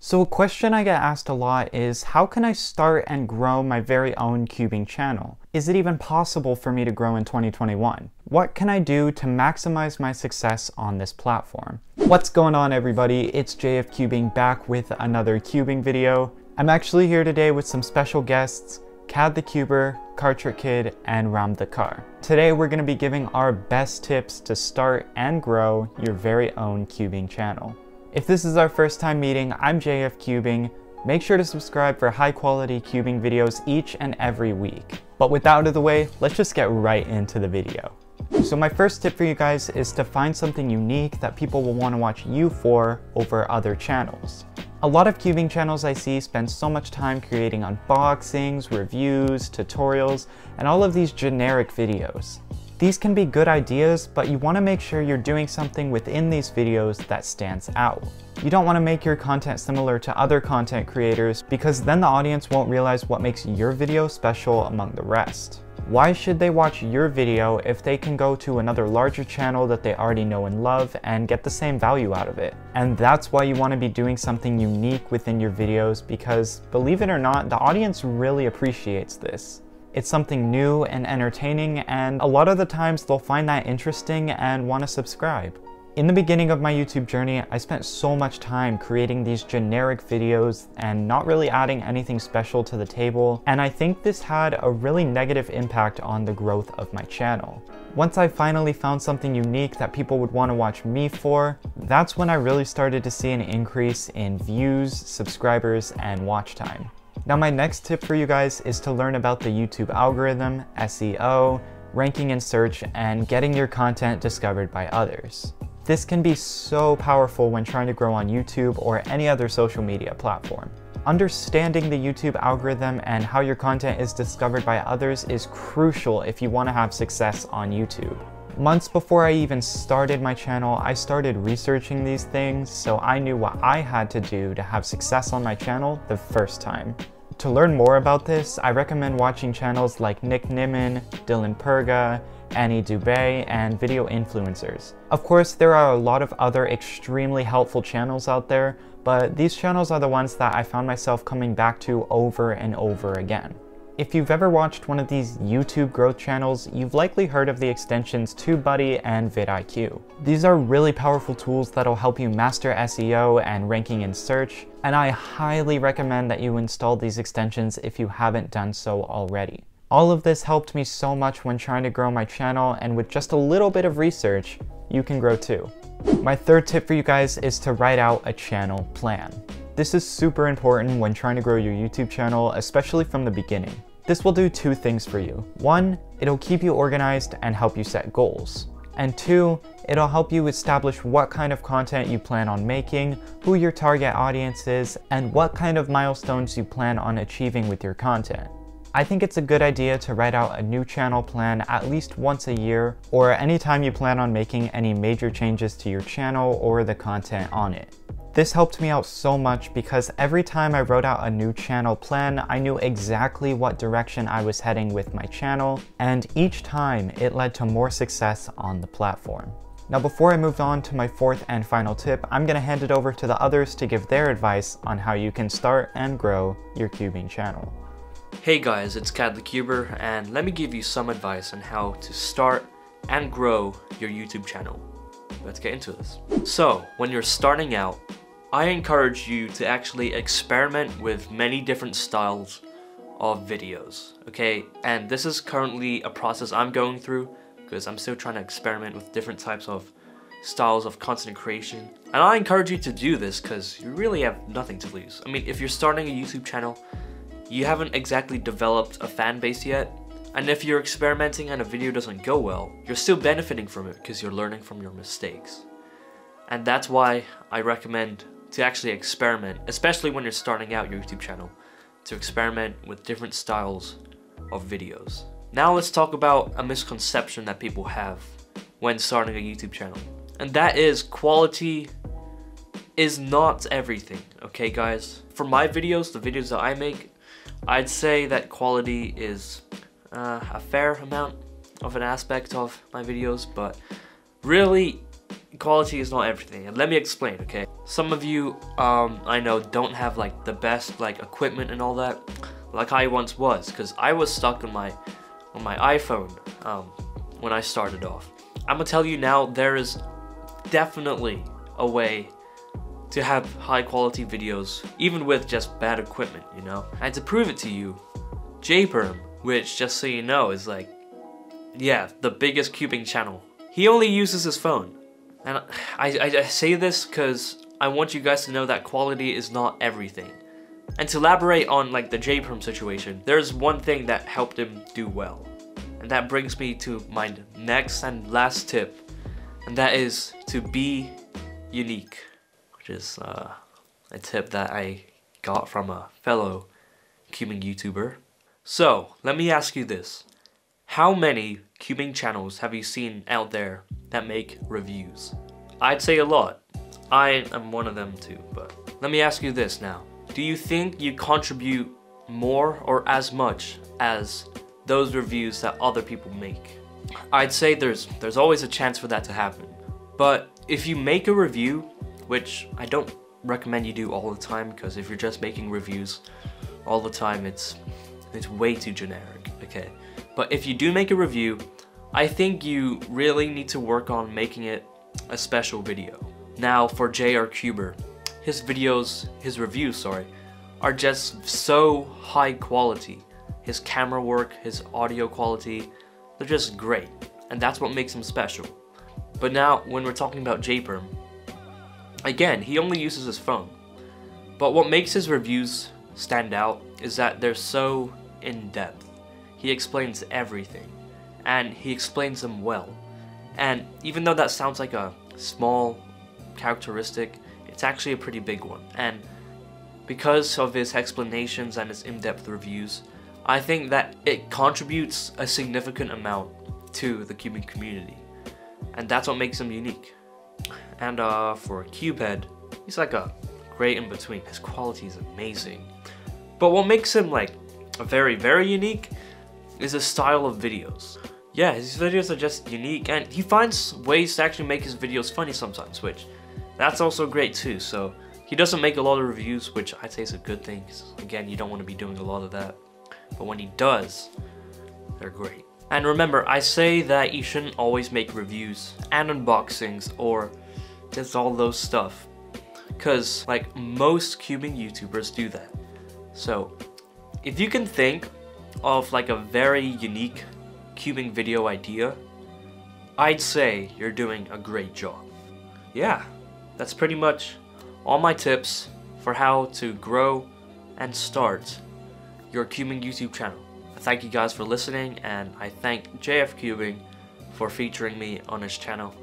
So a question I get asked a lot is, how can I start and grow my very own cubing channel? Is it even possible for me to grow in 2021? What can I do to maximize my success on this platform? What's going on, everybody? It's JFCUBING back with another cubing video. I'm actually here today with some special guests, KADtheCuber, KardTrickKid, and Ram Thakkar. Today we're going to be giving our best tips to start and grow your very own cubing channel. If this is our first time meeting, I'm JFCUBING. Make sure to subscribe for high quality cubing videos each and every week. But with that out of the way, let's just get right into the video. So my first tip for you guys is to find something unique that people will want to watch you for over other channels. A lot of cubing channels I see spend so much time creating unboxings, reviews, tutorials, and all of these generic videos. These can be good ideas, but you want to make sure you're doing something within these videos that stands out. You don't want to make your content similar to other content creators, because then the audience won't realize what makes your video special among the rest. Why should they watch your video if they can go to another larger channel that they already know and love and get the same value out of it? And that's why you want to be doing something unique within your videos, because believe it or not, the audience really appreciates this. It's something new and entertaining, and a lot of the times they'll find that interesting and want to subscribe. In the beginning of my YouTube journey, I spent so much time creating these generic videos and not really adding anything special to the table, and I think this had a really negative impact on the growth of my channel. Once I finally found something unique that people would want to watch me for, that's when I really started to see an increase in views, subscribers, and watch time. Now my next tip for you guys is to learn about the YouTube algorithm, SEO, ranking in search, and getting your content discovered by others. This can be so powerful when trying to grow on YouTube or any other social media platform. Understanding the YouTube algorithm and how your content is discovered by others is crucial if you want to have success on YouTube. Months before I even started my channel, I started researching these things, so I knew what I had to do to have success on my channel the first time. To learn more about this, I recommend watching channels like Nick Nimmin, Dylan Perga, Annie Dubé, and video influencers. Of course, there are a lot of other extremely helpful channels out there, but these channels are the ones that I found myself coming back to over and over again. If you've ever watched one of these YouTube growth channels, you've likely heard of the extensions TubeBuddy and vidIQ. These are really powerful tools that'll help you master SEO and ranking in search, and I highly recommend that you install these extensions if you haven't done so already. All of this helped me so much when trying to grow my channel, and with just a little bit of research, you can grow too. My third tip for you guys is to write out a channel plan. This is super important when trying to grow your YouTube channel, especially from the beginning. This will do two things for you. One, it'll keep you organized and help you set goals. And two, it'll help you establish what kind of content you plan on making, who your target audience is, and what kind of milestones you plan on achieving with your content. I think it's a good idea to write out a new channel plan at least once a year, or anytime you plan on making any major changes to your channel or the content on it. This helped me out so much because every time I wrote out a new channel plan, I knew exactly what direction I was heading with my channel, and each time it led to more success on the platform. Now before I move on to my fourth and final tip, I'm going to hand it over to the others to give their advice on how you can start and grow your cubing channel. Hey guys, it's KADtheCuber, and let me give you some advice on how to start and grow your YouTube channel. Let's get into this. So, when you're starting out, I encourage you to actually experiment with many different styles of videos, okay? And this is currently a process I'm going through because I'm still trying to experiment with different types of styles of content creation. And I encourage you to do this because you really have nothing to lose. I mean, if you're starting a YouTube channel, you haven't exactly developed a fan base yet, and if you're experimenting and a video doesn't go well, you're still benefiting from it because you're learning from your mistakes. And that's why I recommend to actually experiment, especially when you're starting out your YouTube channel, to experiment with different styles of videos. Now let's talk about a misconception that people have when starting a YouTube channel, and that is quality is not everything, okay guys? For my videos, the videos that I make, I'd say that quality is a fair amount of an aspect of my videos, but really quality is not everything, and let me explain, okay? Some of you, I know, don't have like the best like equipment and all that, like I once was, because I was stuck on my iPhone when I started off. I'm gonna tell you now, there is definitely a way to have high quality videos, even with just bad equipment, you know? And to prove it to you, JFCUBING, which just so you know is like, yeah, the biggest cubing channel, he only uses his phone. And I say this because I want you guys to know that quality is not everything. And to elaborate on like the JFCUBING situation, there's one thing that helped him do well. And that brings me to my next and last tip, and that is to be unique, which is a tip that I got from a fellow cubing YouTuber. So, let me ask you this. How many cubing channels have you seen out there that make reviews? I'd say a lot. I am one of them too, but let me ask you this now. Do you think you contribute more or as much as those reviews that other people make? I'd say there's always a chance for that to happen. But if you make a review, which I don't recommend you do all the time, because if you're just making reviews all the time, it's way too generic, okay? But if you do make a review, I think you really need to work on making it a special video. Now for JFCUBING, his reviews, are just so high quality. His camera work, his audio quality, they're just great. And that's what makes him special. But now, when we're talking about JFCUBING, again, he only uses his phone. But what makes his reviews stand out is that they're so in-depth. He explains everything, and he explains them well. And even though that sounds like a small characteristic, it's actually a pretty big one. And because of his explanations and his in-depth reviews, I think that it contributes a significant amount to the cubing community. And that's what makes him unique. And for a cubehead, he's like a great in between. His quality is amazing. But what makes him like very, very unique is his style of videos. Yeah, his videos are just unique, and he finds ways to actually make his videos funny sometimes, which that's also great too. So he doesn't make a lot of reviews, which I'd say is a good thing, 'cause again, you don't want to be doing a lot of that. But when he does, they're great. And remember, I say that you shouldn't always make reviews and unboxings or just all those stuff, because like most cubing YouTubers do that. So if you can think of like a very unique cubing video idea, I'd say you're doing a great job. Yeah, that's pretty much all my tips for how to grow and start your cubing YouTube channel. I thank you guys for listening, and I thank JFCUBING for featuring me on his channel.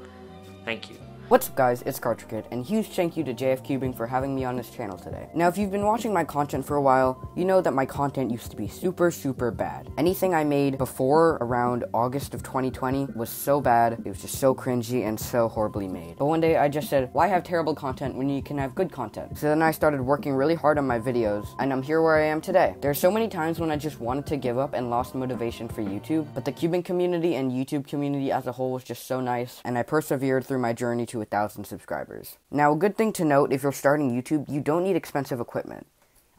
Thank you. What's up guys, it's KardTrickKid, and huge thank you to JFCUBING for having me on this channel today. Now if you've been watching my content for a while, you know that my content used to be super bad. Anything I made before around August of 2020 was so bad, it was just so cringy and so horribly made. But one day I just said, why have terrible content when you can have good content? So then I started working really hard on my videos, and I'm here where I am today. There are so many times when I just wanted to give up and lost motivation for YouTube, but the cubing community and YouTube community as a whole was just so nice, and I persevered through my journey to 1,000 subscribers. Now, a good thing to note, if you're starting YouTube, you don't need expensive equipment.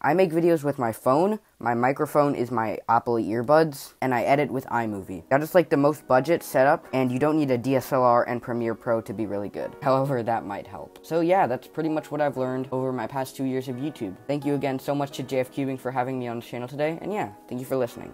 I make videos with my phone, my microphone is my Apple earbuds, and I edit with iMovie. That is like the most budget setup, and you don't need a DSLR and Premiere Pro to be really good. However, that might help. So yeah, that's pretty much what I've learned over my past 2 years of YouTube. Thank you again so much to JFCUBING for having me on this channel today, and yeah, thank you for listening.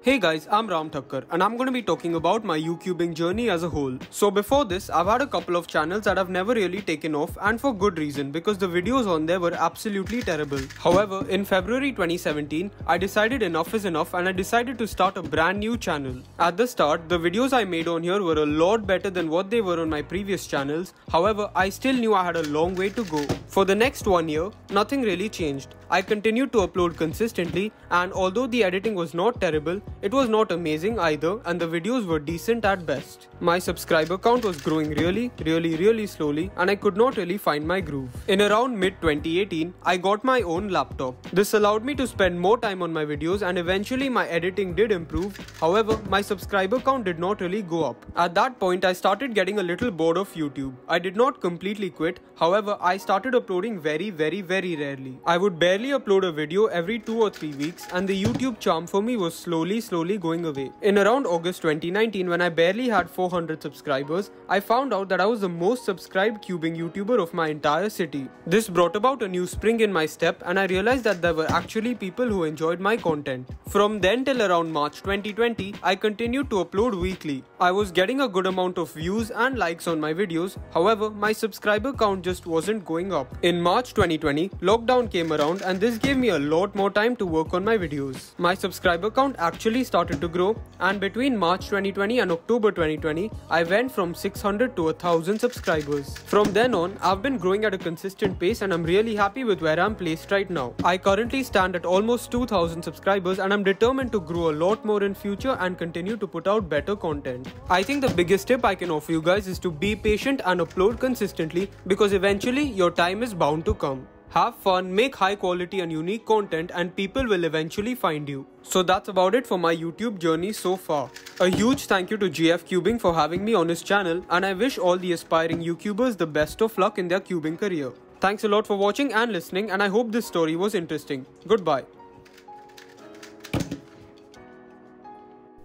Hey guys, I'm Ram Thakkar, and I'm going to be talking about my YouTubing journey as a whole. So before this, I've had a couple of channels that have never really taken off, and for good reason, because the videos on there were absolutely terrible. However, in February 2017, I decided enough is enough, and I decided to start a brand new channel. At the start, the videos I made on here were a lot better than what they were on my previous channels. However, I still knew I had a long way to go. For the next 1 year, nothing really changed. I continued to upload consistently, and although the editing was not terrible, it was not amazing either, and the videos were decent at best. My subscriber count was growing really slowly, and I could not really find my groove. In around mid-2018, I got my own laptop. This allowed me to spend more time on my videos, and eventually my editing did improve. However, my subscriber count did not really go up. At that point, I started getting a little bored of YouTube. I did not completely quit. However, I started uploading very rarely. I would barely upload a video every 2 or 3 weeks, and the YouTube charm for me was slowly going away. In around August 2019, when I barely had 400 subscribers, I found out that I was the most subscribed cubing YouTuber of my entire city. This brought about a new spring in my step, and I realized that there were actually people who enjoyed my content. From then till around March 2020, I continued to upload weekly. I was getting a good amount of views and likes on my videos. However, my subscriber count just wasn't going up. In March 2020, lockdown came around, and this gave me a lot more time to work on my videos. My subscriber count actually started to grow, and between March 2020 and October 2020, I went from 600 to 1000 subscribers. From then on, I've been growing at a consistent pace, and I'm really happy with where I'm placed right now. I currently stand at almost 2000 subscribers, and I'm determined to grow a lot more in future and continue to put out better content. I think the biggest tip I can offer you guys is to be patient and upload consistently, because eventually your time is bound to come. Have fun, make high quality and unique content, and people will eventually find you. So that's about it for my YouTube journey so far. A huge thank you to JFCUBING for having me on his channel, and I wish all the aspiring YouTubers the best of luck in their cubing career. Thanks a lot for watching and listening, and I hope this story was interesting. Goodbye.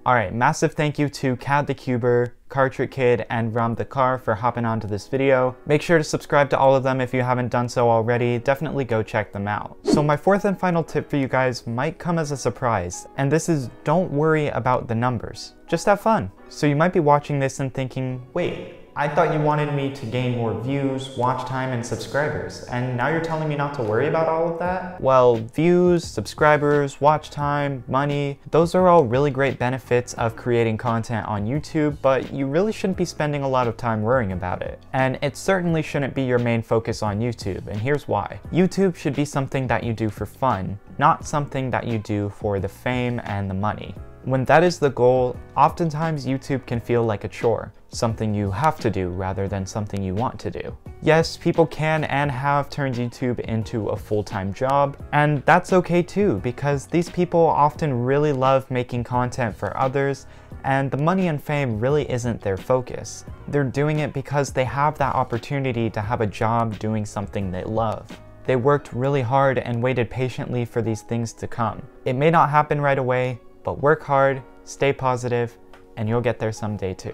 Alright, massive thank you to KADtheCuber, KardTrickKid, and Ram Thakkar for hopping onto this video. Make sure to subscribe to all of them if you haven't done so already. Definitely go check them out. So my fourth and final tip for you guys might come as a surprise, and this is don't worry about the numbers. Just have fun. So you might be watching this and thinking, wait, I thought you wanted me to gain more views, watch time, and subscribers, and now you're telling me not to worry about all of that? Well, views, subscribers, watch time, money, those are all really great benefits of creating content on YouTube, but you really shouldn't be spending a lot of time worrying about it. And it certainly shouldn't be your main focus on YouTube, and here's why. YouTube should be something that you do for fun, not something that you do for the fame and the money. When that is the goal, oftentimes YouTube can feel like a chore, something you have to do rather than something you want to do. Yes, people can and have turned YouTube into a full-time job, and that's okay too, because these people often really love making content for others, and the money and fame really isn't their focus. They're doing it because they have that opportunity to have a job doing something they love. They worked really hard and waited patiently for these things to come. It may not happen right away, but work hard, stay positive, and you'll get there someday too.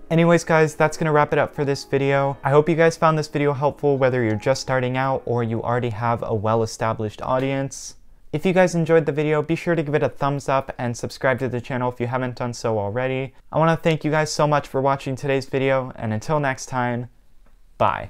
Anyways guys, that's gonna wrap it up for this video. I hope you guys found this video helpful, whether you're just starting out or you already have a well-established audience. If you guys enjoyed the video, be sure to give it a thumbs up and subscribe to the channel if you haven't done so already. I wanna thank you guys so much for watching today's video, and until next time, bye.